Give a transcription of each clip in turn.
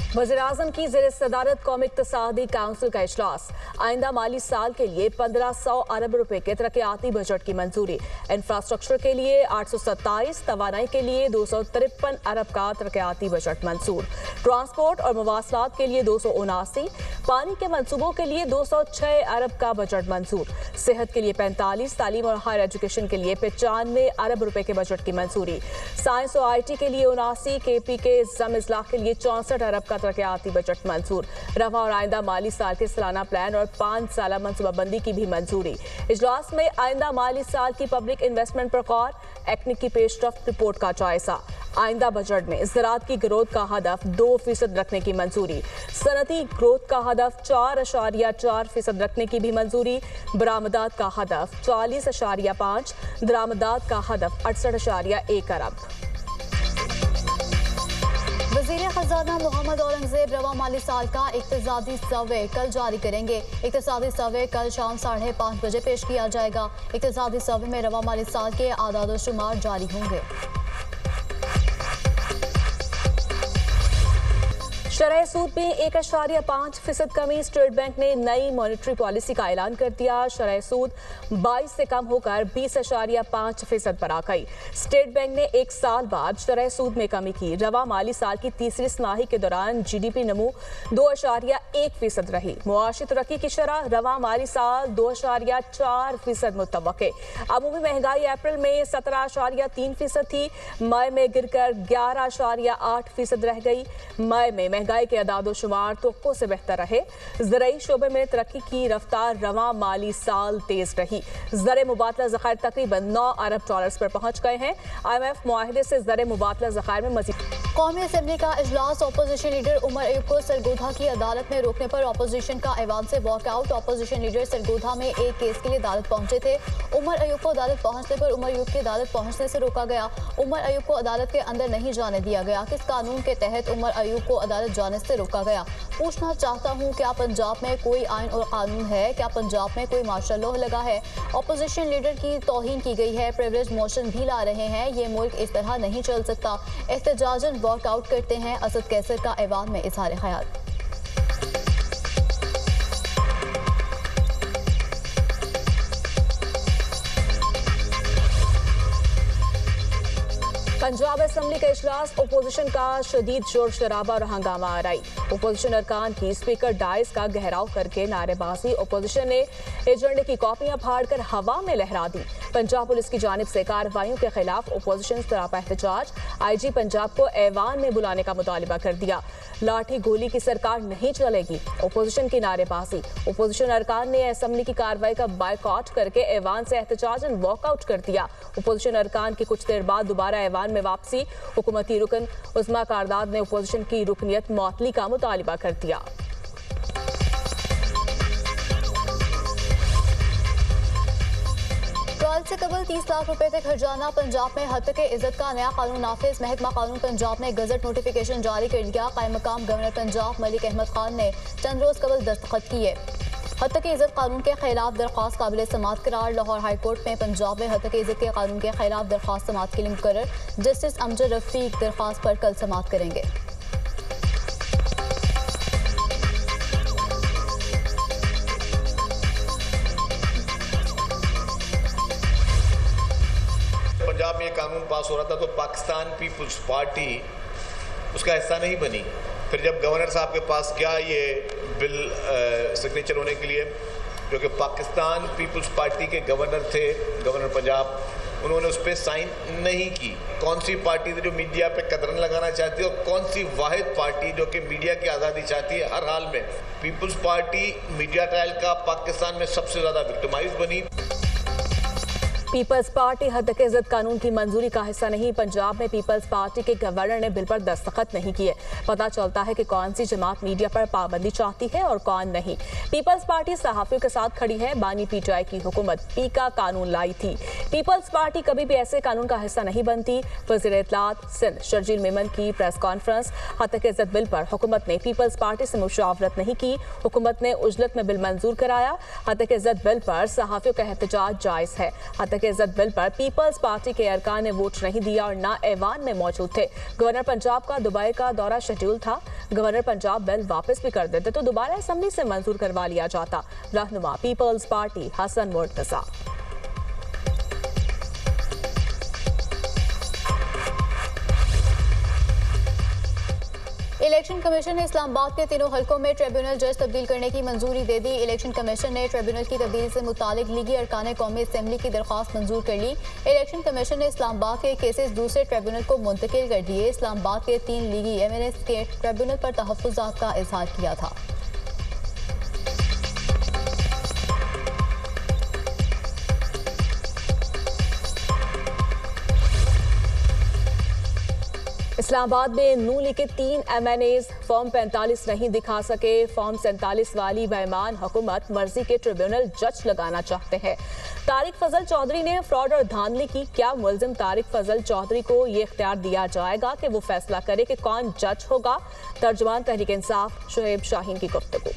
वज़ीर-ए-आज़म की ज़ेर सदारत कौमी इक़्तिसादी काउंसिल का इजलास। आइंदा माली साल के लिए 1500 अरब रुपए के तरक्याती बजट की मंजूरी। इंफ्रास्ट्रक्चर के लिए 827, तवानाई के लिए 253 अरब का तरक्याती बजट मंजूर। ट्रांसपोर्ट और मवासलात के लिए 279, पानी के मंसूबों के लिए 206 अरब का बजट मंजूर। सेहत के लिए 45, तालीम और हायर एजुकेशन के लिए 95 अरब रुपए के बजट की मंजूरी। साइंस और IT के लिए 79, KP के ज़म इस्लाह के लिए 64 अरब का तरक्याती बजट मंजूर। रवा और आइंदा माली साल के सालाना प्लान और 5 साला मनसूबाबंदी की भी मंजूरी। इजलास में आइंदा माली साल की पब्लिक इन्वेस्टमेंट पर गौर, एक्निक की पेशरफ्त रिपोर्ट का जायजा। आइंदा बजट में ज़राअत की ग्रोथ का हदफ 2% रखने की मंजूरी। सनती ग्रोथ का हदफ 4.4% रखने की भी मंजूरी। बरामदात का हदफ 40.5, दरामदात का हदफ 68.1 अरब। वज़ीर खजाना मोहम्मद औरंगजेब रवा माली साल का इक़्तिसादी सर्वे कल जारी करेंगे। इक़्तिसादी सर्वे कल शाम 5:30 बजे पेश किया जाएगा। इक़्तिसादी सर्वे में रवा माली साल के आदाद व शुमार जारी होंगे। शरह सूद में 1.5% कमी। स्टेट बैंक ने नई मॉनेटरी पॉलिसी का ऐलान कर दिया। शरह सूद 22 से कम होकर 20.5% पर आ गई। स्टेट बैंक ने एक साल बाद शरह सूद में कमी की। रवा माली साल की तीसरी तिमाही के दौरान GDP नमू 2.1% रही। मुआशी तरक्की की शरह रवा माली साल 2.4% मुतवक्के। अमूमी महंगाई अप्रैल में 17.3% थी, मई में गिरकर 11.8% रह गई। मई में महंगाई के अदाद शुमार तवक्को से बेहतर रहे। ज़राई शोबे में तरक्की की रफ्तार रवा माली साल तेज रही। ज़र मुबादला ज़खायर तकरीबन 9 अरब डॉलर्स पर पहुंच गए हैं। IMF मुआहिदे से ज़र मुबादला ज़खायर में मज़ीद। कौमी असम्बली का इजलास। अपोजिशन लीडर उमर अयूब को सरगोधा की अदालत में रोकने पर अपोजिशन का ऐवान से वॉकआउट। अपोजिशन लीडर सरगोधा में एक केस के लिए अदालत पहुंचे थे। उमर अयूब को अदालत पहुंचने पर उमर अयूब की अदालत पहुंचने से रोका गया। उमर अयूब को अदालत के अंदर नहीं जाने दिया गया। किस कानून के तहत उमर अयूब को अदालत जाने से रोका गया? पूछना चाहता हूँ, क्या पंजाब में कोई आइन और कानून है? क्या पंजाब में कोई मार्शल लॉ लगा है? अपोजिशन लीडर की तौहीन की गई है। प्रिविलेज मोशन भी ला रहे हैं। ये मुल्क इस तरह नहीं चल सकता। एहतजाजन वॉकआउट करते हैं। असद कैसर का ऐवान में इज़हार ख्याल। पंजाब असम्बली का इजलास। अपोजिशन का शदीद शोर शराबा और हंगामा आराई। अपोजिशन अरकान की स्पीकर डाइस का घेराव करके नारेबाजी। अपोजिशन ने एजेंडे की कॉपियां फाड़कर हवा में लहरा दी। पंजाब पुलिस की जानिब से कार्रवाइयों के खिलाफ अपोजिशन सरापा एहतजाज। IG पंजाब को ऐवान में बुलाने का मुतालिबा कर दिया। लाठी गोली की सरकार नहीं चलेगी। अपोजिशन की नारेबाजी। अपोजिशन अरकान ने असम्बली की कार्रवाई का बायकॉट करके ऐवान से एहतजाजन वॉकआउट कर दिया। अपोजिशन अरकान की कुछ देर बाद दोबारा ऐवान में वापसी। हुकूमती रुकन उस्मा कारदाद ने अपोजिशन की रुकनियत मुअत्तली का मुतालिबा कर दिया। ट्रायल से कबल 30 लाख रुपए तक हर्जाना। पंजाब में हद तक इज्जत का नया कानून नाफिज। महकमा कानून पंजाब ने गजट नोटिफिकेशन जारी कर दिया। कायम मकाम गवर्नर पंजाब मलिक अहमद खान ने चंद रोज कबल दस्तखत किए। हद तक इज्जत कानून के खिलाफ दरख्वास्त काबिल समात करार। लाहौर हाई कोर्ट में पंजाब में हद तक इज्जत के कानून के खिलाफ दरख्वास्त समात के लिए मुकर्रर। जस्टिस अमजद रफीक दरख्वास्त पर कल समात करेंगे। पंजाब में ये कानून पास हो रहा था तो पाकिस्तान पीपल्स पार्टी उसका हिस्सा नहीं बनी। फिर जब गवर्नर साहब के पास गया ये बिल सिग्नेचर होने के लिए, जो कि पाकिस्तान पीपल्स पार्टी के गवर्नर थे, गवर्नर पंजाब, उन्होंने उस पर साइन नहीं की। कौन सी पार्टी थी जो मीडिया पे कतरन लगाना चाहती है और कौन सी वाहिद पार्टी जो कि मीडिया की आज़ादी चाहती है? हर हाल में पीपल्स पार्टी मीडिया ट्रायल का पाकिस्तान में सबसे ज़्यादा विक्टिमाइज बनी। पीपल्स पार्टी हद तक इज्जत कानून की मंजूरी का हिस्सा नहीं। पंजाब में पीपल्स पार्टी के गवर्नर ने बिल पर दस्तखत नहीं किए। पता चलता है कि कौन सी जमात मीडिया पर पाबंदी चाहती है और कौन नहीं। पीपल्स पार्टी सहाफियों के साथ खड़ी है। बानी PTI की हुकूमत पी का कानून लाई थी। पीपल्स पार्टी कभी भी ऐसे कानून का हिस्सा नहीं बनती। वज़ीर इत्तलात सिंध शर्जील मेमन की प्रेस कॉन्फ्रेंस। हद तक इज्जत बिल पर हुकूमत ने पीपल्स पार्टी से मुशावरत नहीं की। हुकूमत ने उजलत में बिल मंजूर कराया। हद तक इज्जत बिल पर सहाफियों का एहतजाज जायज़ है। हद तक इज्जत बिल पर पीपल्स पार्टी के अरकान ने वोट नहीं दिया और ना ऐवान में मौजूद थे। गवर्नर पंजाब का दुबई का दौरा शेड्यूल था। गवर्नर पंजाब बिल वापस भी कर देते तो दोबारा असेंबली से मंजूर करवा लिया जाता। रहनुमा People's Party Hasan Murtaza. Election Commission ने इस्लामाबाद के तीनों हलकों में ट्रिब्यूनल जज तब्दील करने की मंजूरी दे दी। इलेक्शन कमीशन ने ट्रिब्यूनल की तब्दीली से मुतालिक लीगी अरकान कौमी असेंबली की दरख्वास्त मंजूर कर ली। इलेक्शन कमीशन ने इस्लामाबाद के केसेस दूसरे ट्रिब्यूनल को मुंतकिल कर दिए। इस्लामाबाद के 3 लीगी MNS के ट्रिब्यूनल पर तहफ्फुज़ात का इजहार किया था। इस्लामाबाद में नून लीग के 3 MNAs फॉर्म 45 नहीं दिखा सके। फॉर्म 47 वाली बेईमान हुकूमत मर्जी के ट्रिब्यूनल जज लगाना चाहते हैं। तारिक फजल चौधरी ने फ्रॉड और धांधली की। क्या मुलजिम तारिक फजल चौधरी को ये इख्तियार दिया जाएगा कि वो फैसला करे कि कौन जज होगा? तर्जुमान तहरीक इंसाफ शुएब शाहीन की गुफ्तगू।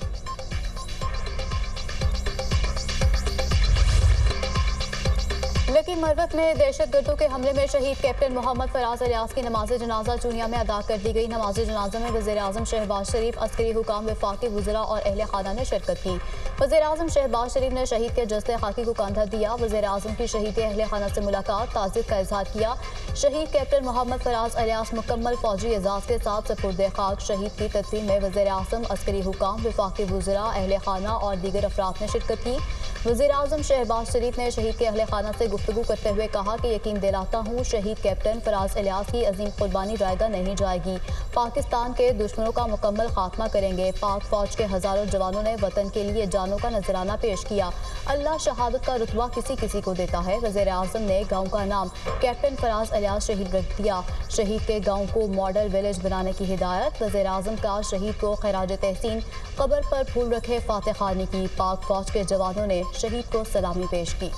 लकी मरवत में दहशतगर्दों के हमले में शहीद कैप्टन मोहम्मद फराज अलियास की नमाज जनाजा चूनिया में अदा कर दी गई। नमाज जनाजा में वज़ीर आज़म शहबाज शरीफ, अस्करी हुकाम, वफाकी वज़रा और अहले खाना ने शिरकत की। वज़ीर आज़म शहबाज शरीफ ने शहीद के जस्ते खाकी को कंधा दिया। वज़ीर आज़म की शहीद अहले खाना से मुलाकात, ताज़ियत का इजहार किया। शहीद कैप्टन मोहम्मद फराज अलियास मुकम्मल फौजी एजाज़ के साथ सपुर्द खाक। शहीद की तदफीन में वज़ीर आज़म, अस्करी हुकाम, वफाकी वज़रा, अहले खाना और दीगर अफराद ने शिरकत की। वज़ीर आज़म शहबाज शरीफ ने शहीद के अहले खाना से गुफ्तगू करते हुए कहा कि यकीन दिलाता हूँ शहीद कैप्टन फराज अलियास की अजीम कुर्बानी जायगा नहीं जाएगी। पाकिस्तान के दुश्मनों का मुकम्मल खात्मा करेंगे। पाक फौज के हज़ारों जवानों ने वतन के लिए जानों का नजराना पेश किया। अल्लाह शहादत का रुतबा किसी किसी को देता है। वज़ीर आज़म ने गाँव का नाम कैप्टन फराज अलियास शहीद रख दिया। शहीद के गाँव को मॉडल विलेज बनाने की हिदायत। वज़ीर आज़म का शहीद को खराज तहसीन कब्र पर फूल रखे फातह खानी की। पाक फौज के जवानों ने शहीद को सलामी पेश की।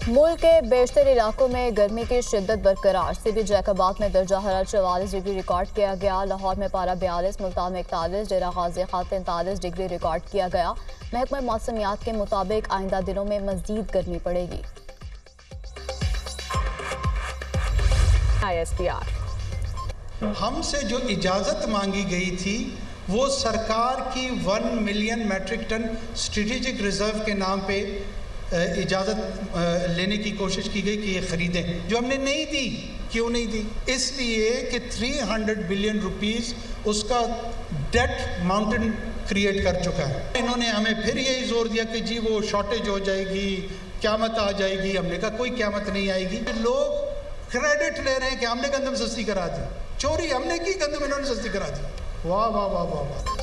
मुल्क के बेशतर इलाकों में गर्मी की शिद्दत बरकरार। सिबी जैकबाद में दर्जा हरारत 44 डिग्री रिकॉर्ड किया गया। लाहौर में पारा 42, मुल्तान में 41, डेरा गाजी खान 43 डिग्री रिकॉर्ड किया गया। महकमा मौसमियात के मुताबिक आइंदा दिनों में मजीद गर्मी पड़ेगी। ISPR हमसे जो इजाज़त मांगी गई थी वो सरकार की 1 million metric ton strategic reserve के नाम पे इजाज़त लेने की कोशिश की गई कि ये ख़रीदें, जो हमने नहीं दी। क्यों नहीं दी? इसलिए कि 300 बिलियन रुपीस उसका डेट माउंटेन क्रिएट कर चुका है। इन्होंने हमें फिर यही जोर दिया कि जी वो शॉर्टेज हो जाएगी, क़यामत आ जाएगी। हमने कहा कोई क़यामत नहीं आएगी। लोग क्रेडिट ले रहे हैं कि हमने गंदम सस्ती करा दी। चोरी हमने की, गंदम इन्होंने सस्ती करा दी। वाह वाह वाह वाह वाह।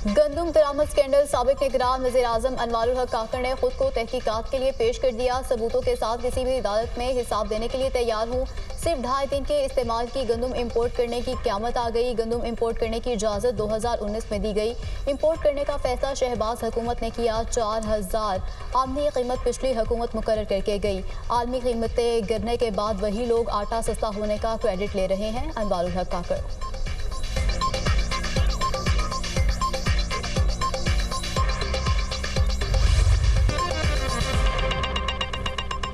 गंदम दरामद स्कैंडल। साबिक निगरान वज़ीर आज़म अनवारुल हक काकड़ ने खुद को तहकीकात के लिए पेश कर दिया। सबूतों के साथ किसी भी अदालत में हिसाब देने के लिए तैयार हूँ। सिर्फ 2.5 दिन के इस्तेमाल की गंदम इंपोर्ट करने की क़यामत आ गई। गंदम इंपोर्ट करने की इजाज़त 2019 में दी गई। इंपोर्ट करने का फैसला शहबाज हुकूमत ने किया। 4000 आलमी कीमत पिछली हुकूमत मुकर्रर करके गई। आलमी कीमतें गिरने के बाद वही लोग आटा सस्ता होने का क्रेडिट ले रहे हैं। अनवारुल हक काकड़।